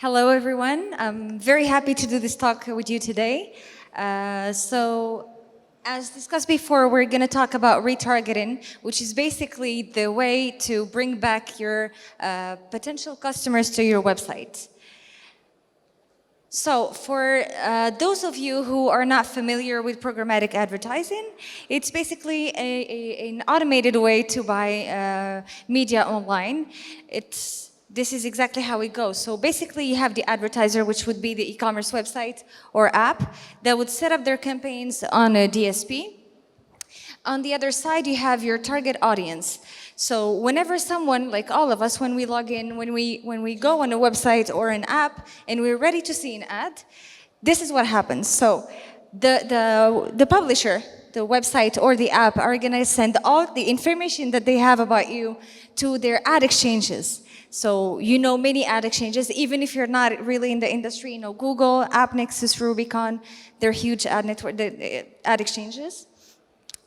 Hello, everyone. I'm very happy to do this talk with you today. As discussed before, we're going to talk about retargeting, which is basically the way to bring back your potential customers to your website. So for those of you who are not familiar with programmatic advertising, it's basically an automated way to buy media online. This is exactly how it goes. So basically you have the advertiser, which would be the e-commerce website or app that would set up their campaigns on a DSP. On the other side, you have your target audience. So whenever someone, like all of us, when we log in, when we go on a website or an app and we're ready to see an ad, this is what happens. So the publisher, the website or the app are going to send all the information that they have about you to their ad exchanges. So you know many ad exchanges, even if you're not really in the industry, you know Google, AppNexus, Rubicon, they're huge ad exchanges.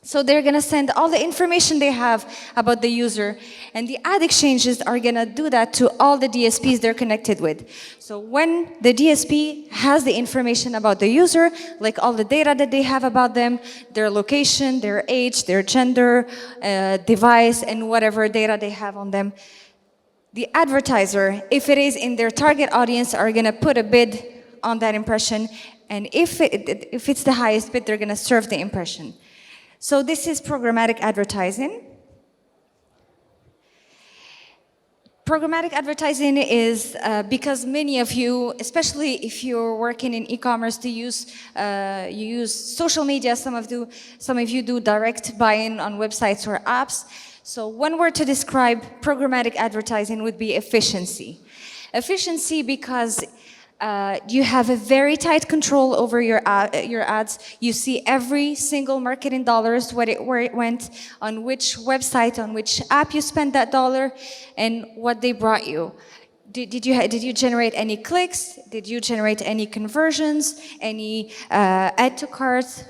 So they're going to send all the information they have about the user, and the ad exchanges are going to do that to all the DSPs they're connected with. So when the DSP has the information about the user, like all the data that they have about them, their location, their age, their gender, device, and whatever data they have on them, the advertiser, if it is in their target audience, are going to put a bid on that impression, and if it's the highest bid, they're going to serve the impression. So this is programmatic advertising. Programmatic advertising is because many of you, especially if you're working in e-commerce, you use social media. Some of you do direct buy-in on websites or apps. So one word to describe programmatic advertising would be efficiency. Efficiency because you have a very tight control over your ads. You see every single marketing dollars, where it went, on which website, on which app you spent that dollar, and what they brought you. Did you generate any clicks? Did you generate any conversions? Any add to carts?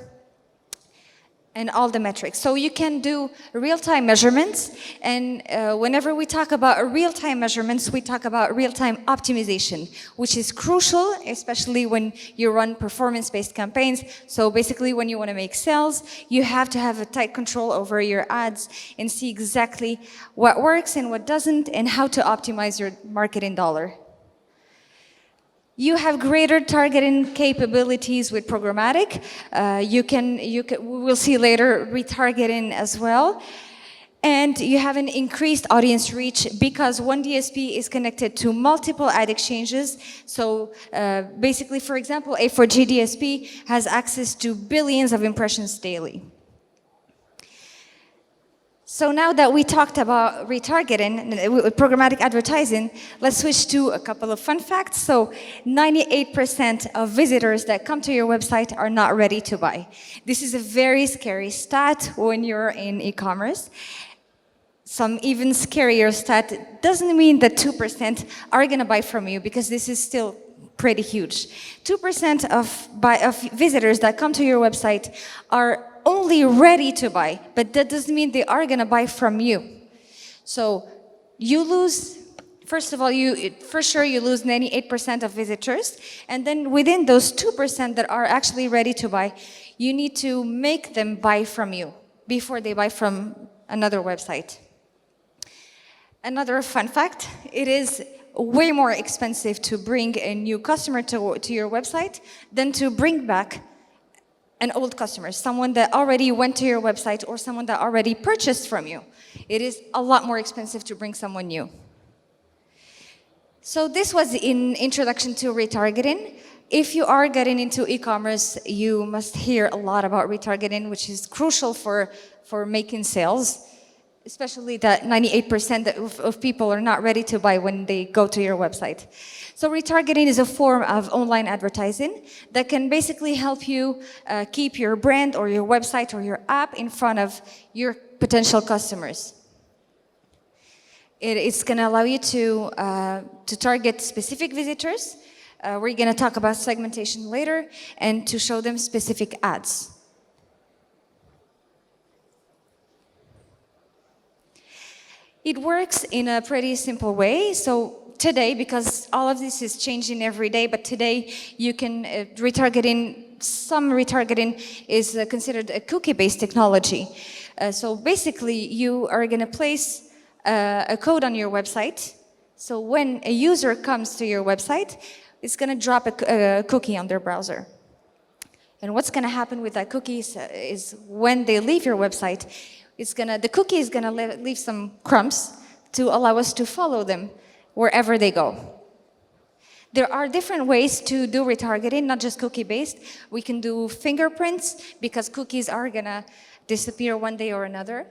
And all the metrics. So you can do real-time measurements, and whenever we talk about real-time measurements, we talk about real-time optimization, which is crucial, especially when you run performance-based campaigns. So basically, when you want to make sales, you have to have a tight control over your ads and see exactly what works and what doesn't, and how to optimize your marketing dollar. You have greater targeting capabilities with programmatic. We'll see later retargeting as well. And you have an increased audience reach because one DSP is connected to multiple ad exchanges. So basically, for example, A4G DSP has access to billions of impressions daily. So now that we talked about retargeting, programmatic advertising, let's switch to a couple of fun facts. So 98% of visitors that come to your website are not ready to buy. This is a very scary stat when you're in e-commerce. Some even scarier stat doesn't mean that 2% are going to buy from you, because this is still pretty huge. 2% of visitors that come to your website are only ready to buy, but that doesn't mean they are going to buy from you. So you lose, first of all, for sure you lose 98% of visitors, and then within those 2% that are actually ready to buy, you need to make them buy from you before they buy from another website. Another fun fact, it is way more expensive to bring a new customer to your website than to bring back an old customer, someone that already went to your website or someone that already purchased from you. It is a lot more expensive to bring someone new. So this was an introduction to retargeting. If you are getting into e-commerce, you must hear a lot about retargeting, which is crucial for making sales, especially that 98% of people are not ready to buy when they go to your website. So retargeting is a form of online advertising that can basically help you keep your brand or your website or your app in front of your potential customers. It's going to allow you to target specific visitors. We're going to talk about segmentation later, and to show them specific ads. It works in a pretty simple way. So today, because all of this is changing every day, but today you can retargeting, some retargeting is considered a cookie-based technology. So basically, you are going to place a code on your website. So when a user comes to your website, it's going to drop a cookie on their browser. And what's going to happen with that cookie is when they leave your website, the cookie is going to leave some crumbs to allow us to follow them wherever they go. There are different ways to do retargeting, not just cookie-based. We can do fingerprints, because cookies are going to disappear one day or another.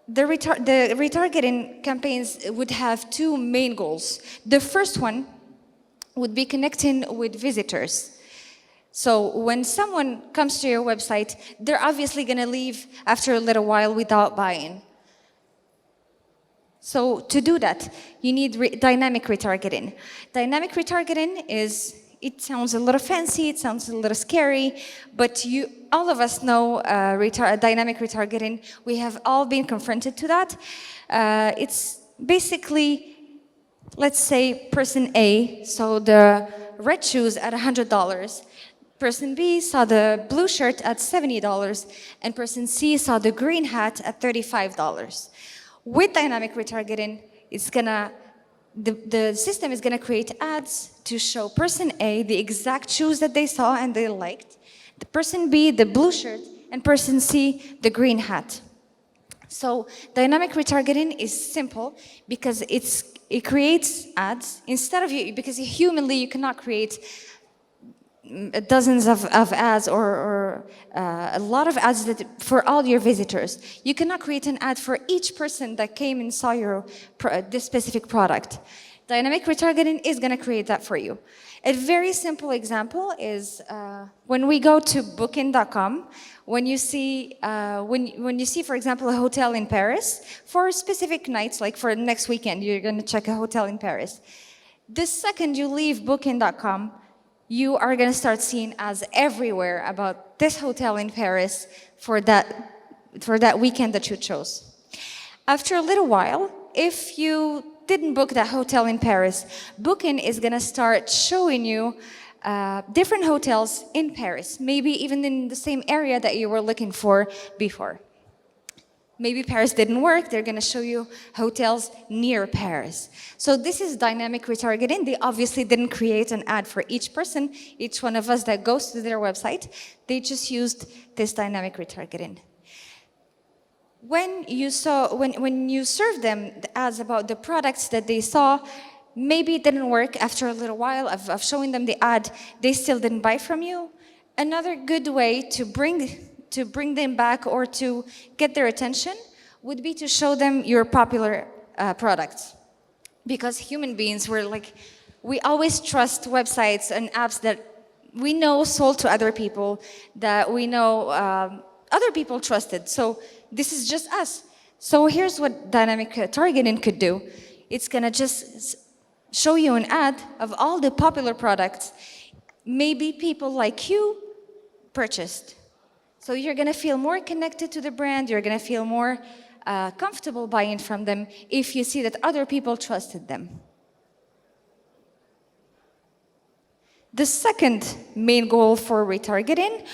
The retargeting campaigns would have two main goals. The first one would be connecting with visitors. So when someone comes to your website, they're obviously going to leave after a little while without buying. So to do that, you need dynamic retargeting. Dynamic retargeting it sounds a little fancy, it sounds a little scary, but all of us know dynamic retargeting. We have all been confronted to that. It's basically, let's say person A saw the red shoes at $100. Person B saw the blue shirt at $70, and person C saw the green hat at $35. With dynamic retargeting, the system is going to create ads to show person A the exact shoes that they saw and they liked, the person B the blue shirt, and person C the green hat. So dynamic retargeting is simple because it creates ads because humanly you cannot create dozens of ads or a lot of ads for all your visitors. You cannot create an ad for each person that came and saw this specific product. Dynamic retargeting is going to create that for you. A very simple example is when we go to booking.com, when you see, for example, a hotel in Paris, for specific nights, like for next weekend, you're going to check a hotel in Paris. The second you leave booking.com, you are going to start seeing ads everywhere about this hotel in Paris for that weekend that you chose. After a little while, if you didn't book that hotel in Paris, Booking is going to start showing you different hotels in Paris, maybe even in the same area that you were looking for before. Maybe Paris didn't work, they're going to show you hotels near Paris. So this is dynamic retargeting. They obviously didn't create an ad for each person, each one of us that goes to their website. They just used this dynamic retargeting. When you serve them the ads about the products that they saw, maybe it didn't work after a little while of showing them the ad, they still didn't buy from you. Another good way to bring them back or to get their attention would be to show them your popular products. Because human beings, we always trust websites and apps that we know sold to other people, that we know other people trusted. So this is just us. So here's what dynamic targeting could do. It's going to just show you an ad of all the popular products maybe people like you purchased. So you're going to feel more connected to the brand, you're going to feel more comfortable buying from them if you see that other people trusted them. The second main goal for retargeting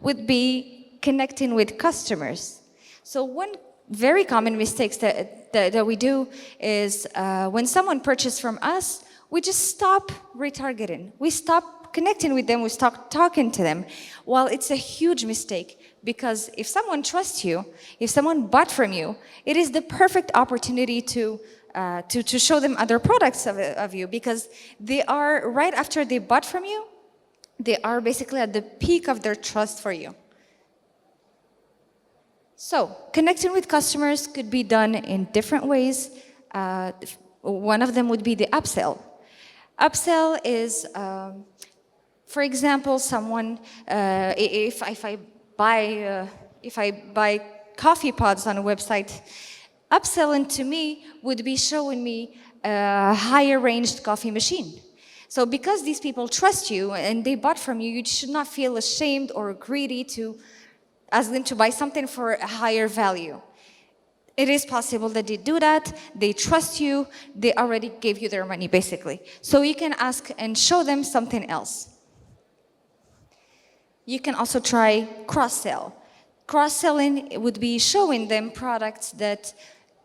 would be connecting with customers. So one very common mistake that we do is when someone purchases from us, we just stop retargeting. We stop connecting with them, we stop talking to them. Well, it's a huge mistake. Because if someone trusts you, if someone bought from you, it is the perfect opportunity to show them other products of you, because they are, right after they bought from you, they are basically at the peak of their trust for you. So, connecting with customers could be done in different ways. One of them would be the upsell. Upsell is, for example, someone, if I buy coffee pods on a website, upselling to me would be showing me a higher ranged coffee machine. So because these people trust you and they bought from you, you should not feel ashamed or greedy to ask them to buy something for a higher value. It is possible that they do that, they trust you, they already gave you their money, basically. So you can ask and show them something else. You can also try cross-sell. Cross-selling would be showing them products that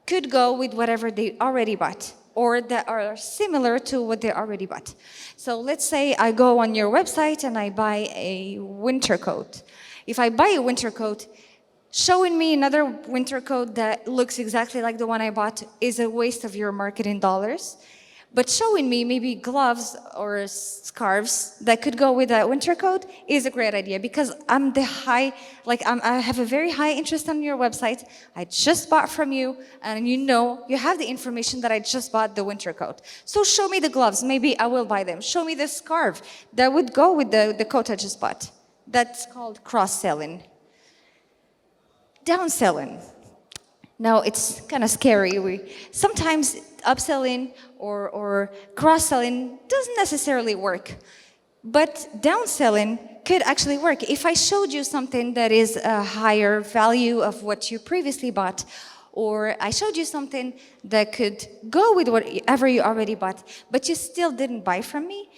could go with whatever they already bought or that are similar to what they already bought. So let's say I go on your website and I buy a winter coat. If I buy a winter coat, showing me another winter coat that looks exactly like the one I bought is a waste of your marketing dollars. But showing me maybe gloves or scarves that could go with that winter coat is a great idea because I have a very high interest on your website. I just bought from you and you have the information that I just bought the winter coat. So show me the gloves, maybe I will buy them. Show me the scarf that would go with the coat I just bought. That's called cross-selling. Downselling. Now it's kind of scary. Sometimes upselling or cross-selling doesn't necessarily work. But downselling could actually work. If I showed you something that is a higher value of what you previously bought, or I showed you something that could go with whatever you already bought, but you still didn't buy from me,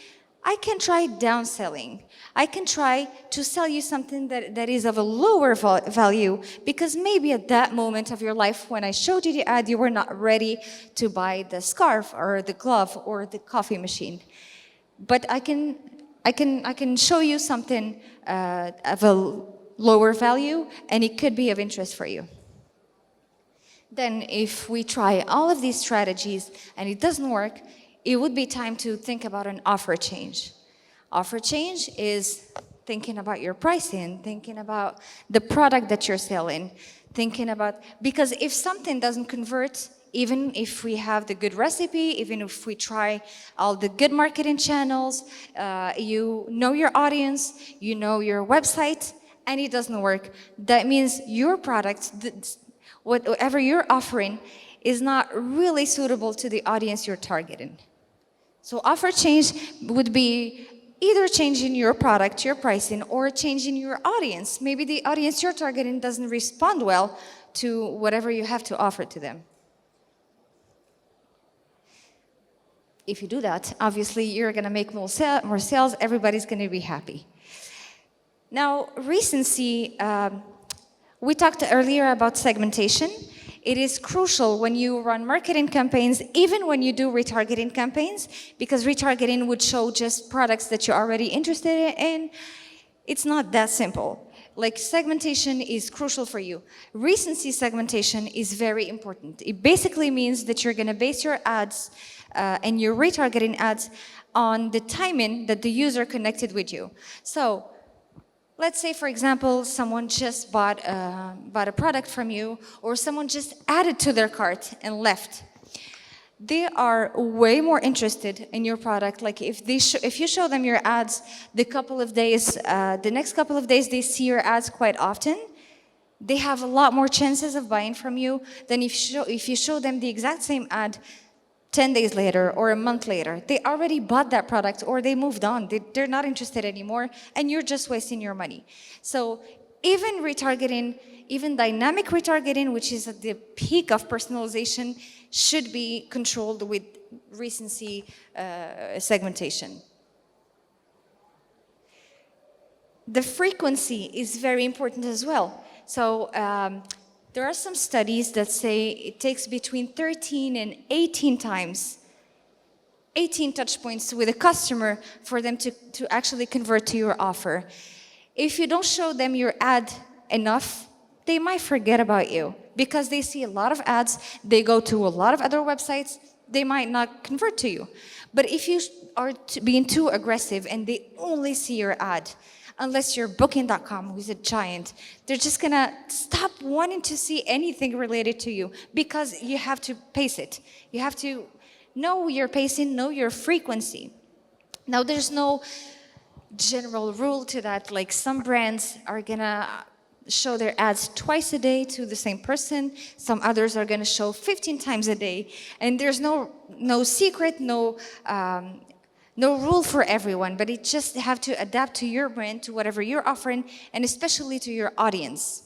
I can try downselling. I can try to sell you something that is of a lower value because maybe at that moment of your life when I showed you the ad, you were not ready to buy the scarf or the glove or the coffee machine. But I can show you something of a lower value and it could be of interest for you. Then if we try all of these strategies and it doesn't work, it would be time to think about an offer change. Offer change is thinking about your pricing, thinking about the product that you're selling, because if something doesn't convert, even if we have the good recipe, even if we try all the good marketing channels, you know your audience, you know your website, and it doesn't work, that means your product, whatever you're offering, is not really suitable to the audience you're targeting. So offer change would be either changing your product, your pricing, or changing your audience. Maybe the audience you're targeting doesn't respond well to whatever you have to offer to them. If you do that, obviously you're going to make more sales, everybody's going to be happy. Now, recency, we talked earlier about segmentation. It is crucial when you run marketing campaigns, even when you do retargeting campaigns, because retargeting would show just products that you're already interested in. It's not that simple. Like, segmentation is crucial for you. Recency segmentation is very important. It basically means that you're going to base your ads and your retargeting ads on the timing that the user connected with you. So, let's say, for example, someone just bought a product from you, or someone just added to their cart and left. They are way more interested in your product. Like if you show them your ads the next couple of days they see your ads quite often, they have a lot more chances of buying from you than if you show them the exact same ad 10 days later or a month later. They already bought that product or they moved on. They're not interested anymore and you're just wasting your money. So even retargeting, even dynamic retargeting, which is at the peak of personalization, should be controlled with recency segmentation. The frequency is very important as well. So there are some studies that say it takes between 13 and 18 times, 18 touch points with a customer for them to actually convert to your offer. If you don't show them your ad enough, they might forget about you because they see a lot of ads, they go to a lot of other websites, they might not convert to you. But if you are being too aggressive and they only see your ad, unless you're Booking.com, who's a giant, they're just gonna stop wanting to see anything related to you because you have to pace it. You have to know your pacing, know your frequency. Now, there's no general rule to that. Like, some brands are gonna show their ads twice a day to the same person. Some others are gonna show 15 times a day. And there's no secret, no rule for everyone, but it just have to adapt to your brand, to whatever you're offering, and especially to your audience.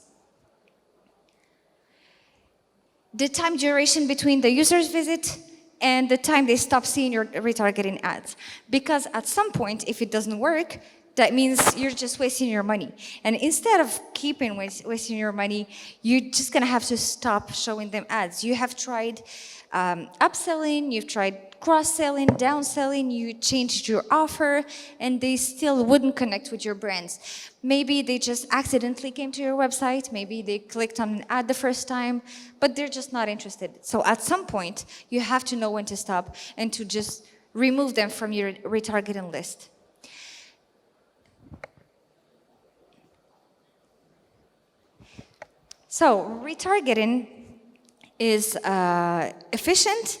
the time duration between the user's visit and the time they stop seeing your retargeting ads. Because at some point, if it doesn't work, that means you're just wasting your money. And instead of keeping wasting your money, you're just gonna have to stop showing them ads. You have tried upselling, you've tried cross-selling, downselling, you changed your offer, and they still wouldn't connect with your brands. Maybe they just accidentally came to your website, maybe they clicked on an ad the first time, but they're just not interested. So at some point, you have to know when to stop and to just remove them from your retargeting list. So retargeting is efficient,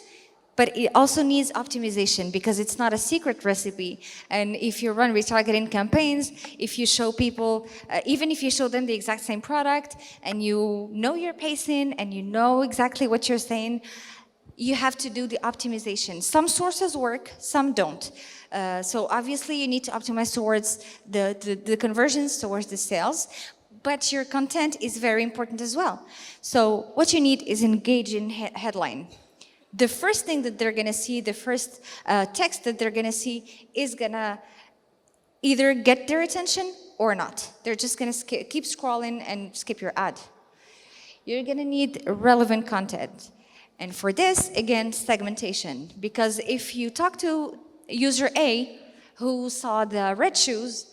but it also needs optimization because it's not a secret recipe. And if you run retargeting campaigns, if you show people, even if you show them the exact same product and you know your pacing and you know exactly what you're saying, you have to do the optimization. Some sources work, some don't. So obviously you need to optimize towards the conversions, towards the sales, but your content is very important as well. So what you need is engaging headline. The first thing that they're gonna see, the first text that they're gonna see is gonna either get their attention or not. They're just gonna keep scrolling and skip your ad. You're gonna need relevant content. And for this, again, segmentation. Because if you talk to user A who saw the red shoes,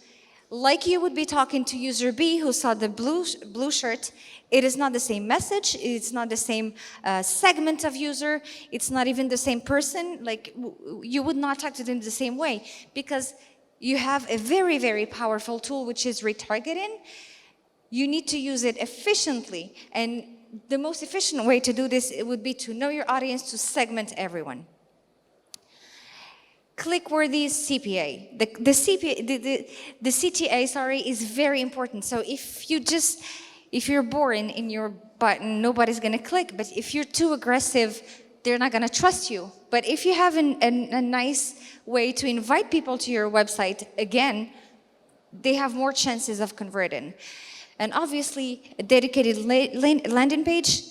like you would be talking to user B who saw the blue shirt, it is not the same message, it's not the same segment of user, it's not even the same person, like you would not talk to them the same way because you have a very, very powerful tool which is retargeting. You need to use it efficiently, and the most efficient way to do this it would be to know your audience, to segment everyone. Click-worthy CPA. The CTA, sorry, is very important. So if you're boring in your button, nobody's gonna click. But if you're too aggressive, they're not gonna trust you. But if you have a nice way to invite people to your website, again, they have more chances of converting. And obviously, a dedicated landing page,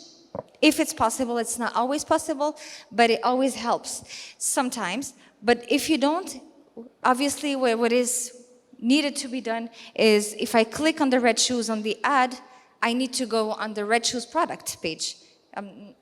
if it's possible, it's not always possible, but it always helps sometimes. But if you don't, obviously what is needed to be done is if I click on the red shoes on the ad, I need to go on the red shoes product page.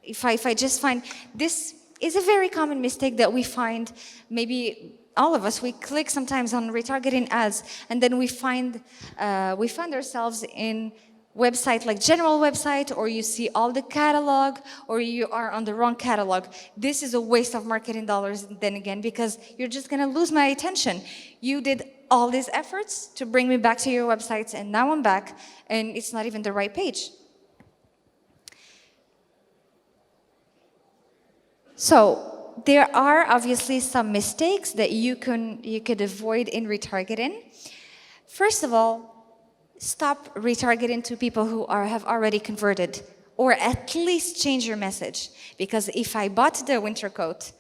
If I just find, this is a very common mistake that we find, maybe all of us, we click sometimes on retargeting ads and then we find ourselves in website like general website, or you see all the catalog, or you are on the wrong catalog. This is a waste of marketing dollars then again, because you're just gonna lose my attention. You did all these efforts to bring me back to your websites, and now I'm back and it's not even the right page. So there are obviously some mistakes that you could avoid in retargeting. First of all, stop retargeting to people who have already converted, or at least change your message. Because if I bought the winter coat,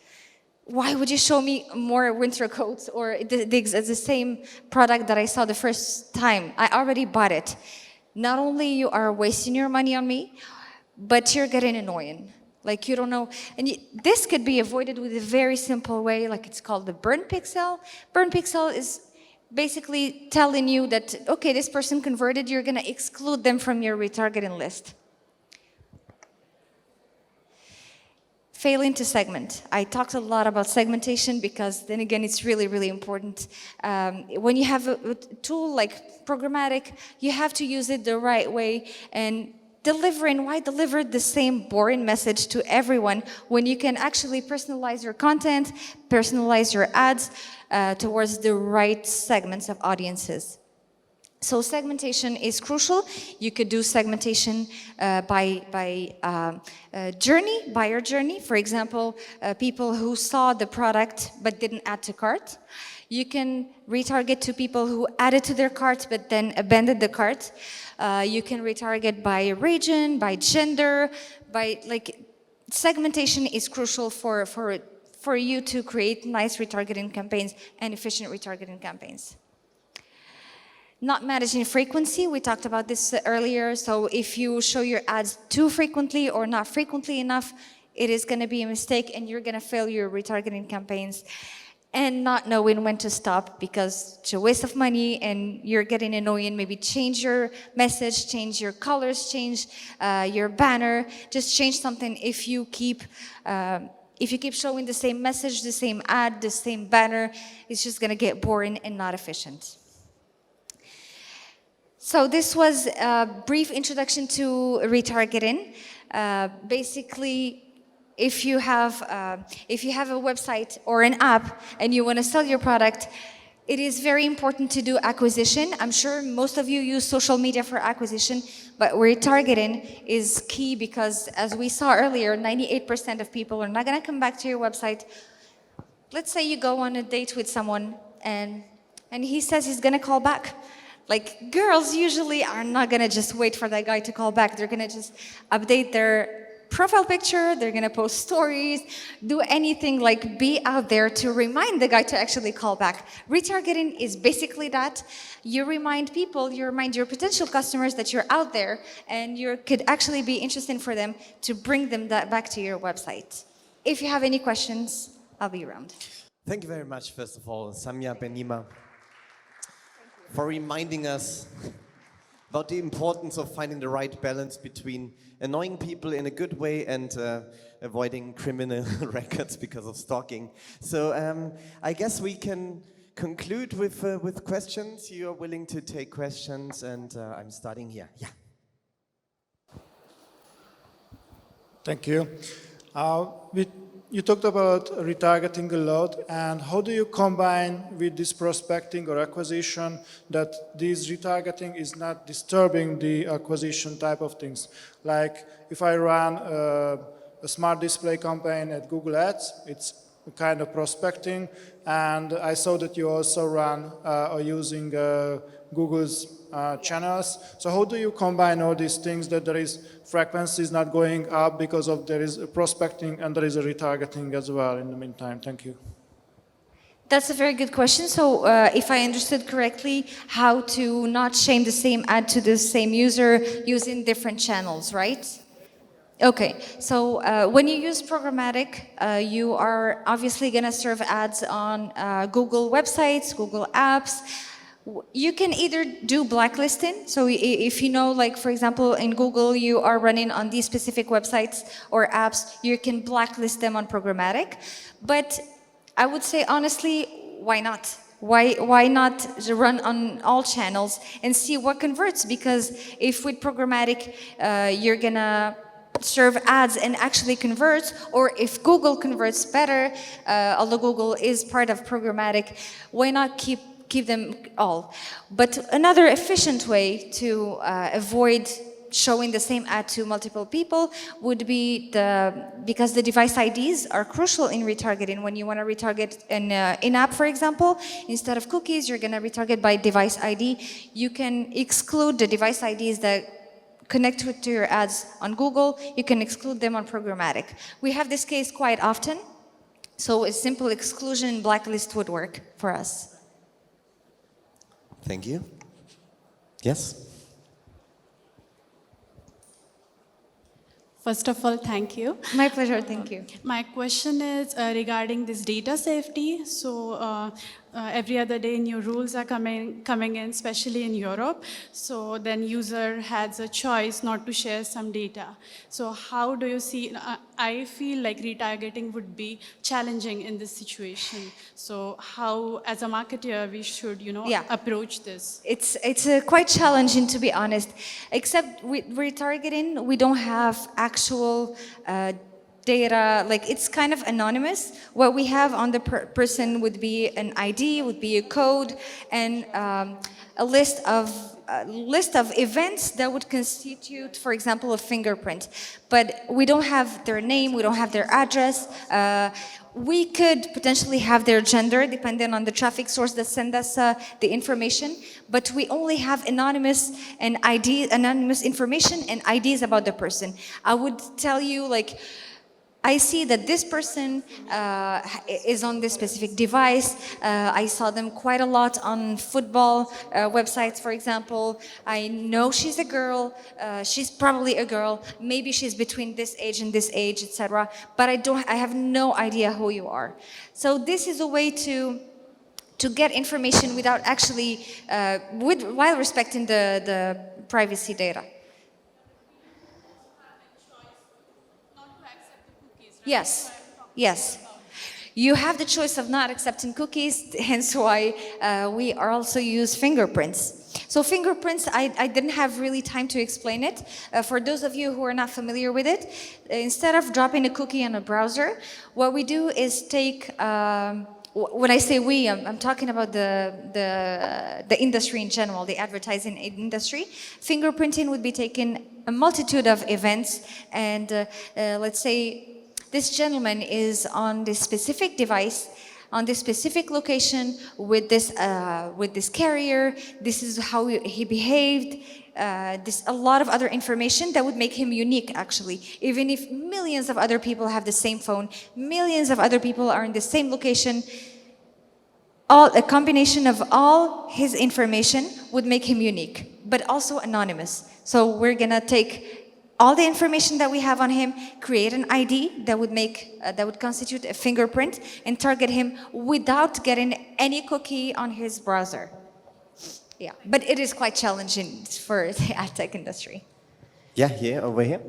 why would you show me more winter coats or the same product that I saw the first time? I already bought it. Not only you are wasting your money on me, but you're getting annoying. Like you don't know, and this could be avoided with a very simple way, like it's called the burn pixel. Burn pixel is basically telling you that, okay, this person converted, you're gonna exclude them from your retargeting list. Failing to segment. I talked a lot about segmentation because then again, it's really, really important. When you have a tool like Programmatic, you have to use it the right way, and why deliver the same boring message to everyone when you can actually personalize your content, personalize your ads towards the right segments of audiences. So segmentation is crucial. You could do segmentation by buyer journey. For example, people who saw the product but didn't add to cart. You can retarget to people who added to their cart but then abandoned the cart. You can retarget by region, by gender, segmentation is crucial for you to create nice retargeting campaigns and efficient retargeting campaigns. Not managing frequency, we talked about this earlier. So if you show your ads too frequently or not frequently enough, it is going to be a mistake and you're going to fail your retargeting campaigns. And not knowing when to stop because it's a waste of money and you're getting annoying. Maybe change your message, change your colors, change your banner, just change something. If you keep showing the same message, the same ad, the same banner, it's just going to get boring and not efficient. So this was a brief introduction to retargeting. Basically, if you have a website or an app and you want to sell your product, it is very important to do acquisition. I'm sure most of you use social media for acquisition, but retargeting is key because, as we saw earlier, 98% of people are not going to come back to your website. Let's say you go on a date with someone and he says he's going to call back. Like, girls usually are not going to just wait for that guy to call back. They're going to just update their profile picture, they're going to post stories, do anything, like be out there to remind the guy to actually call back. Retargeting is basically that. You remind people, you remind your potential customers that you're out there and you could actually be interesting for them to bring them back to your website. If you have any questions, I'll be around. Thank you very much, first of all, Samya, Benhima, for reminding us about the importance of finding the right balance between annoying people in a good way and avoiding criminal records because of stalking. So I guess we can conclude with questions. You are willing to take questions, and I'm starting here. Yeah. Thank you. You talked about retargeting a lot, and how do you combine with this prospecting or acquisition that this retargeting is not disturbing the acquisition type of things? Like if I run a smart display campaign at Google Ads, it's a kind of prospecting, and I saw that you also run or using Google's channels. So how do you combine all these things that there is frequencies not going up because of there is a prospecting and there is a retargeting as well in the meantime? Thank you. That's a very good question. So if I understood correctly, how to not shame the same ad to the same user using different channels, right? Okay, so when you use programmatic, you are obviously going to serve ads on Google websites, Google apps. You can either do blacklisting, so if you know, like for example, in Google you are running on these specific websites or apps, you can blacklist them on programmatic. But I would say honestly, why not? Why not run on all channels and see what converts? Because if with programmatic you're gonna serve ads and actually converts, or if Google converts better, although Google is part of programmatic, why not keep them all? But another efficient way to avoid showing the same ad to multiple people would be because the device IDs are crucial in retargeting. When you want to retarget an in-app, for example, instead of cookies, you're going to retarget by device ID. You can exclude the device IDs that connect to your ads on Google. You can exclude them on programmatic. We have this case quite often, so a simple exclusion blacklist would work for us. Thank you. Yes? First of all, thank you. My pleasure, thank you. My question is regarding this data safety. So every other day new rules are coming in, especially in Europe. So then user has a choice not to share some data. So how do you see, I feel like retargeting would be challenging in this situation. So how, as a marketer, we should, approach this? It's quite challenging, to be honest. Except with retargeting, we don't have actual data, like it's kind of anonymous. What we have on the person would be an ID, would be a code, and a list of events that would constitute, for example, a fingerprint. But we don't have their name, we don't have their address. We could potentially have their gender, depending on the traffic source that send us the information. But we only have anonymous information and IDs about the person. I would tell you, like, I see that this person is on this specific device. I saw them quite a lot on football websites, for example. I know she's a girl. She's probably a girl. Maybe she's between this age and this age, etc. But I have no idea who you are. So this is a way to get information without actually, while respecting the privacy data. Yes, yes. You have the choice of not accepting cookies, hence why we also use fingerprints. So fingerprints, I didn't have really time to explain it. For those of you who are not familiar with it, instead of dropping a cookie on a browser, what we do is take, when I say we, I'm talking about the industry in general, the advertising industry. Fingerprinting would be taking a multitude of events, and let's say this gentleman is on this specific device, on this specific location with this carrier. This is how he behaved. A lot of other information that would make him unique, actually. Even if millions of other people have the same phone, millions of other people are in the same location, a combination of all his information would make him unique, but also anonymous. So we're gonna take all the information that we have on him, create an ID that would constitute a fingerprint, and target him without getting any cookie on his browser. Yeah, but it is quite challenging for the ad tech industry. Yeah, here, over here.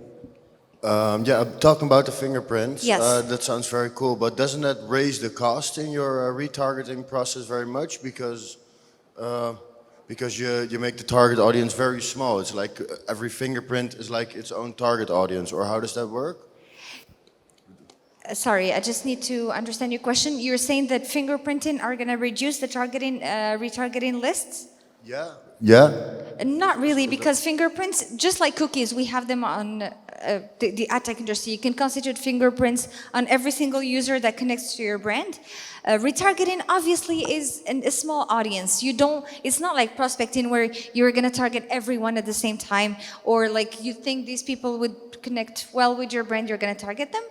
Yeah, I'm talking about the fingerprints. Yes. That sounds very cool, but doesn't that raise the cost in your retargeting process very much? Because you make the target audience very small. It's like every fingerprint is like its own target audience, or how does that work? Sorry, I just need to understand your question. You're saying that fingerprinting are going to reduce the retargeting lists? Yeah. Yeah. Not really, because fingerprints, just like cookies, we have them on the ad tech industry. You can constitute fingerprints on every single user that connects to your brand. Retargeting obviously is a small audience. It's not like prospecting where you're going to target everyone at the same time, or like you think these people would connect well with your brand, you're going to target them.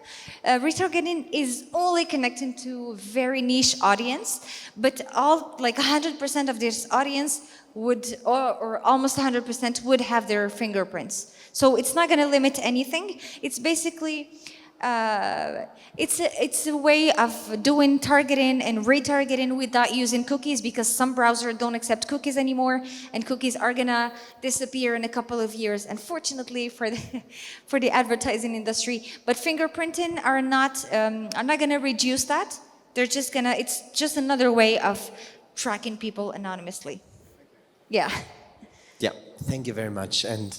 Retargeting is only connecting to a very niche audience, but 100% of this audience would, or almost 100% would have their fingerprints. So it's not going to limit anything. It's basically, it's a way of doing targeting and retargeting without using cookies, because some browsers don't accept cookies anymore, and cookies are going to disappear in a couple of years, unfortunately for the advertising industry. But fingerprinting are not going to reduce that. It's just another way of tracking people anonymously. Yeah. Yeah, thank you very much. And